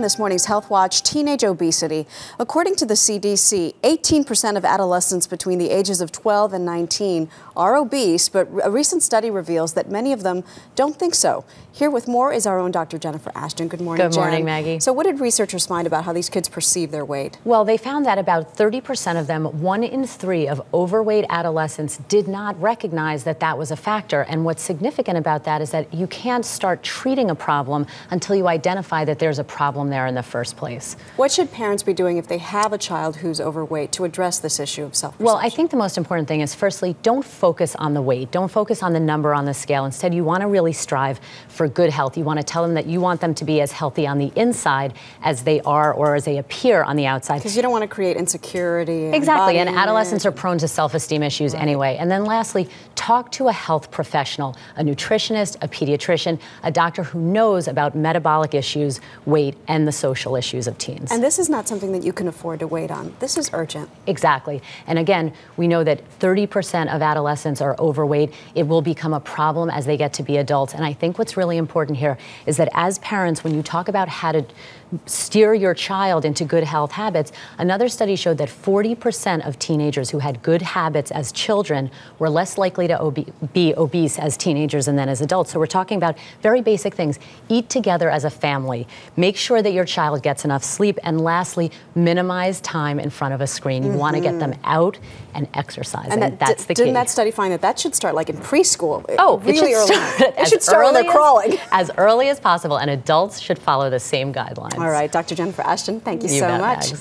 In this morning's Health Watch, teenage obesity. According to the CDC, 18% of adolescents between the ages of 12 and 19 are obese, but a recent study reveals that many of them don't think so. Here with more is our own Dr. Jennifer Ashton. Good morning, Good morning, Maggie. So what did researchers find about how these kids perceive their weight? Well, they found that about 30% of them, 1 in 3 of overweight adolescents, did not recognize that that was a factor. And what's significant about that is that you can't start treating a problem until you identify that there's a problem there in the first place. What should parents be doing if they have a child who's overweight to address this issue of self-perception? Well, I think the most important thing is, firstly, don't focus on the weight. Don't focus on the number on the scale. Instead, you want to really strive for good health. You want to tell them that you want them to be as healthy on the inside as they are or as they appear on the outside. Because you don't want to create insecurity. Exactly, and adolescents are prone to self-esteem issues anyway. And then lastly, talk to a health professional, a nutritionist, a pediatrician, a doctor who knows about metabolic issues, weight, and the social issues of teens. And this is not something that you can afford to wait on. This is urgent. Exactly. And again, we know that 30% of adolescents are overweight. It will become a problem as they get to be adults. And I think what's really important here is that as parents, when you talk about how to steer your child into good health habits, another study showed that 40% of teenagers who had good habits as children were less likely to be obese as teenagers and then as adults. So we're talking about very basic things. Eat together as a family. Make sure that your child gets enough sleep. And lastly, minimize time in front of a screen. You want to get them out and exercising. And that's the key. Didn't that study find that that should start like in preschool? Oh, really early. It should start when they're crawling. As early as possible, and adults should follow the same guidelines. All right, Dr. Jennifer Ashton, thank you so much.